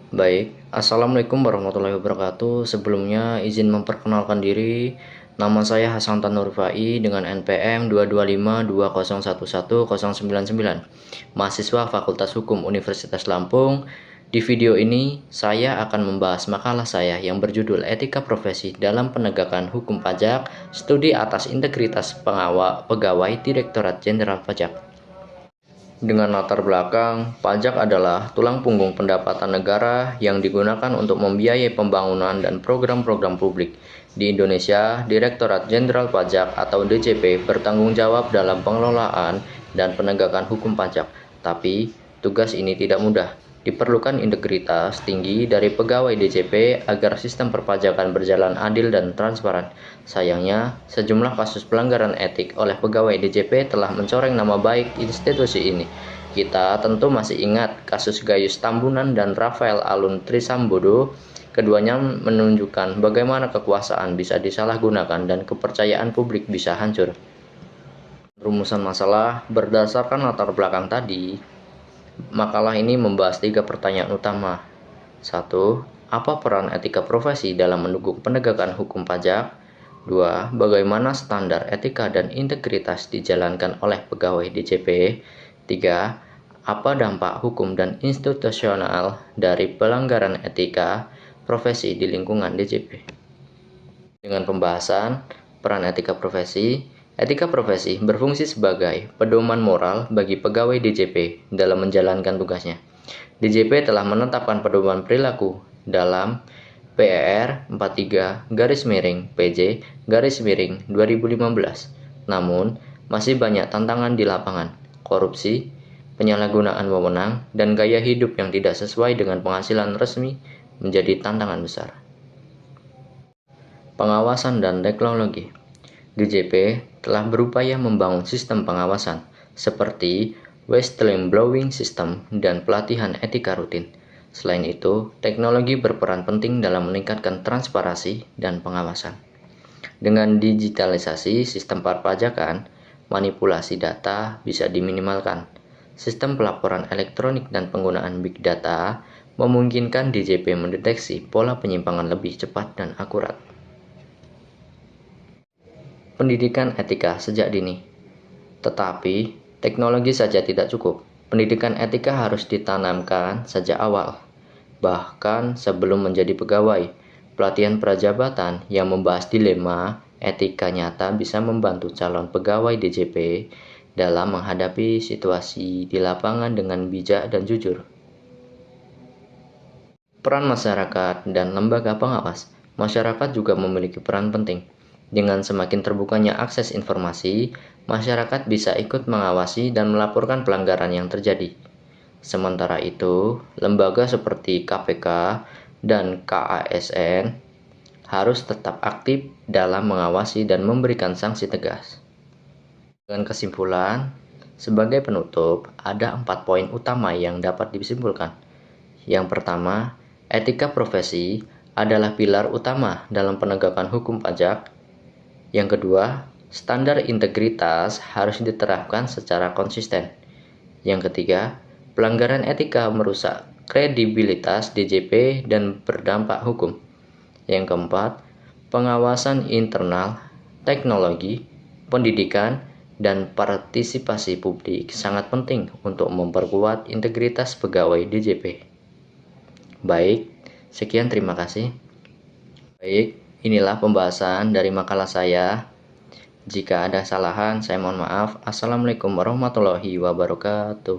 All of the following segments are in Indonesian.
Baik, Assalamualaikum warahmatullahi wabarakatuh. Sebelumnya izin memperkenalkan diri. Nama saya Hasan Tanurfai dengan NPM 22520111099, mahasiswa Fakultas Hukum Universitas Lampung. Di video ini, saya akan membahas makalah saya yang berjudul Etika Profesi dalam Penegakan Hukum Pajak, Studi atas Integritas Pegawai Direktorat Jenderal Pajak. Dengan latar belakang, pajak adalah tulang punggung pendapatan negara yang digunakan untuk membiayai pembangunan dan program-program publik. Di Indonesia, Direktorat Jenderal Pajak atau DJP bertanggung jawab dalam pengelolaan dan penegakan hukum pajak. Tapi, tugas ini tidak mudah. Diperlukan integritas tinggi dari pegawai DJP agar sistem perpajakan berjalan adil dan transparan. Sayangnya, sejumlah kasus pelanggaran etik oleh pegawai DJP telah mencoreng nama baik institusi ini. Kita tentu masih ingat kasus Gayus Tambunan dan Rafael Alun Trisambodo. Keduanya menunjukkan bagaimana kekuasaan bisa disalahgunakan dan kepercayaan publik bisa hancur. Rumusan masalah berdasarkan latar belakang tadi. Makalah ini membahas 3 pertanyaan utama. 1. Apa peran etika profesi dalam mendukung penegakan hukum pajak? 2. Bagaimana standar etika dan integritas dijalankan oleh pegawai DJP? 3. Apa dampak hukum dan institusional dari pelanggaran etika profesi di lingkungan DJP? Dengan pembahasan peran etika profesi, etika profesi berfungsi sebagai pedoman moral bagi pegawai DJP dalam menjalankan tugasnya. DJP telah menetapkan pedoman perilaku dalam PER 43-PJ-2015. Namun, masih banyak tantangan di lapangan. Korupsi, penyalahgunaan wewenang, dan gaya hidup yang tidak sesuai dengan penghasilan resmi menjadi tantangan besar. Pengawasan dan teknologi. DJP telah berupaya membangun sistem pengawasan seperti whistleblowing system dan pelatihan etika rutin. Selain itu, teknologi berperan penting dalam meningkatkan transparansi dan pengawasan. Dengan digitalisasi sistem perpajakan, manipulasi data bisa diminimalkan. Sistem pelaporan elektronik dan penggunaan big data memungkinkan DJP mendeteksi pola penyimpangan lebih cepat dan akurat. Pendidikan etika sejak dini. Tetapi, teknologi saja tidak cukup. Pendidikan etika harus ditanamkan sejak awal. Bahkan sebelum menjadi pegawai, pelatihan prajabatan yang membahas dilema etika nyata bisa membantu calon pegawai DJP dalam menghadapi situasi di lapangan dengan bijak dan jujur. Peran masyarakat dan lembaga pengawas. Masyarakat juga memiliki peran penting. Dengan semakin terbukanya akses informasi, masyarakat bisa ikut mengawasi dan melaporkan pelanggaran yang terjadi. Sementara itu, lembaga seperti KPK dan KASN harus tetap aktif dalam mengawasi dan memberikan sanksi tegas. Dengan kesimpulan, sebagai penutup, ada 4 poin utama yang dapat disimpulkan. Yang pertama, etika profesi adalah pilar utama dalam penegakan hukum pajak. Yang kedua, standar integritas harus diterapkan secara konsisten. Yang ketiga, pelanggaran etika merusak kredibilitas DJP dan berdampak hukum. Yang keempat, pengawasan internal, teknologi, pendidikan, dan partisipasi publik sangat penting untuk memperkuat integritas pegawai DJP. Baik, sekian terima kasih. Baik, inilah pembahasan dari makalah saya. Jika ada kesalahan, saya mohon maaf. Assalamualaikum warahmatullahi wabarakatuh.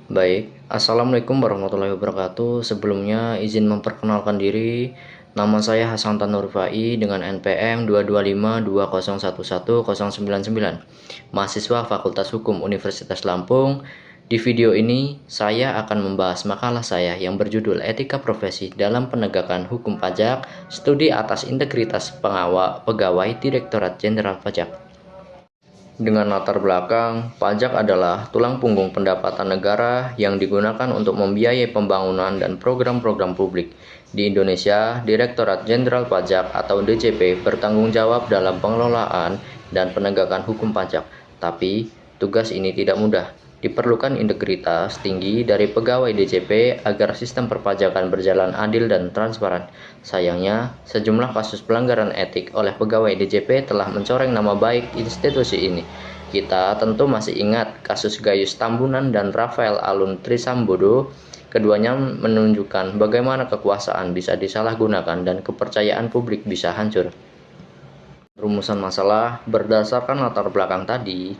Baik, Assalamualaikum warahmatullahi wabarakatuh. Sebelumnya izin memperkenalkan diri. Nama saya Hasan Tanurfai dengan NPM 22520111099, mahasiswa Fakultas Hukum Universitas Lampung. Di video ini, saya akan membahas makalah saya yang berjudul Etika Profesi dalam Penegakan Hukum Pajak, Studi atas Integritas Pegawai Direktorat Jenderal Pajak. Dengan latar belakang, pajak adalah tulang punggung pendapatan negara yang digunakan untuk membiayai pembangunan dan program-program publik. Di Indonesia, Direktorat Jenderal Pajak atau DJP bertanggung jawab dalam pengelolaan dan penegakan hukum pajak. Tapi, tugas ini tidak mudah. Diperlukan integritas tinggi dari pegawai DJP agar sistem perpajakan berjalan adil dan transparan. Sayangnya, sejumlah kasus pelanggaran etik oleh pegawai DJP telah mencoreng nama baik institusi ini. Kita tentu masih ingat kasus Gayus Tambunan dan Rafael Alun Trisambodo. Keduanya menunjukkan bagaimana kekuasaan bisa disalahgunakan dan kepercayaan publik bisa hancur. Rumusan masalah berdasarkan latar belakang tadi.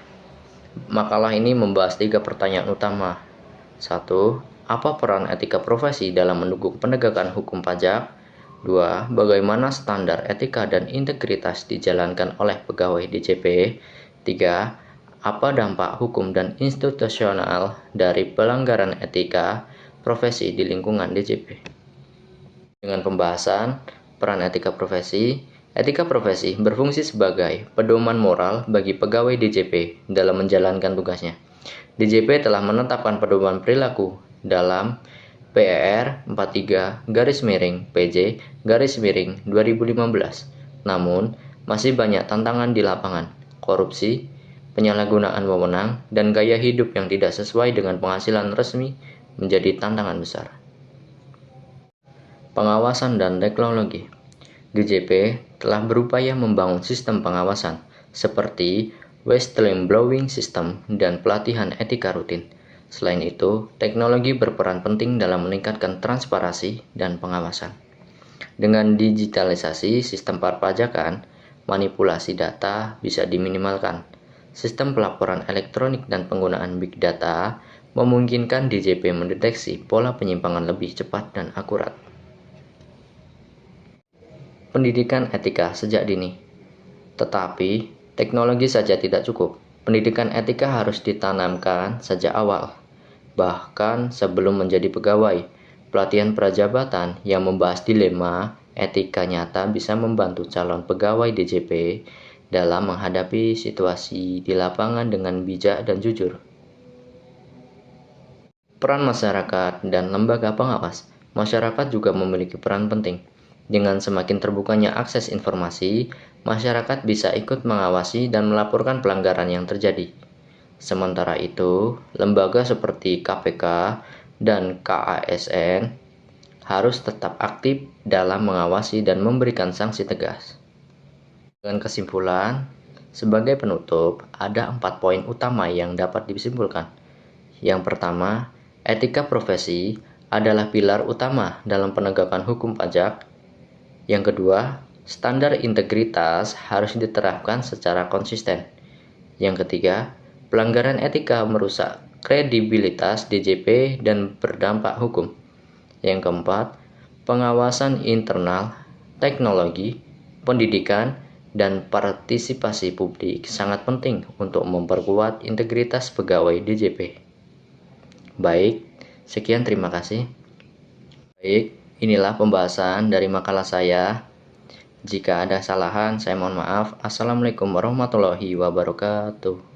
Makalah ini membahas 3 pertanyaan utama. 1. Apa peran etika profesi dalam mendukung penegakan hukum pajak? 2. Bagaimana standar etika dan integritas dijalankan oleh pegawai DJP? 3. Apa dampak hukum dan institusional dari pelanggaran etika profesi di lingkungan DJP? Dengan pembahasan peran etika profesi, etika profesi berfungsi sebagai pedoman moral bagi pegawai DJP dalam menjalankan tugasnya. DJP telah menetapkan pedoman perilaku dalam PER 43-PJ-2015. Namun, masih banyak tantangan di lapangan, korupsi, penyalahgunaan wewenang, dan gaya hidup yang tidak sesuai dengan penghasilan resmi menjadi tantangan besar. Pengawasan dan teknologi. DJP telah berupaya membangun sistem pengawasan seperti whistleblowing system dan pelatihan etika rutin. Selain itu, teknologi berperan penting dalam meningkatkan transparansi dan pengawasan. Dengan digitalisasi sistem perpajakan, manipulasi data bisa diminimalkan. Sistem pelaporan elektronik dan penggunaan big data memungkinkan DJP mendeteksi pola penyimpangan lebih cepat dan akurat. Pendidikan etika sejak dini. Tetapi, teknologi saja tidak cukup. Pendidikan etika harus ditanamkan sejak awal. Bahkan sebelum menjadi pegawai, pelatihan prajabatan yang membahas dilema etika nyata bisa membantu calon pegawai DJP dalam menghadapi situasi di lapangan dengan bijak dan jujur. Peran masyarakat dan lembaga pengawas. Masyarakat juga memiliki peran penting. Dengan semakin terbukanya akses informasi, masyarakat bisa ikut mengawasi dan melaporkan pelanggaran yang terjadi. Sementara itu, lembaga seperti KPK dan KASN harus tetap aktif dalam mengawasi dan memberikan sanksi tegas. Dengan kesimpulan, sebagai penutup, ada 4 poin utama yang dapat disimpulkan. Yang pertama, etika profesi adalah pilar utama dalam penegakan hukum pajak. Yang kedua, standar integritas harus diterapkan secara konsisten. Yang ketiga, pelanggaran etika merusak kredibilitas DJP dan berdampak hukum. Yang keempat, pengawasan internal, teknologi, pendidikan, dan partisipasi publik sangat penting untuk memperkuat integritas pegawai DJP. Baik, sekian terima kasih. Baik. Inilah pembahasan dari makalah saya. Jika ada kesalahan, saya mohon maaf. Assalamualaikum warahmatullahi wabarakatuh.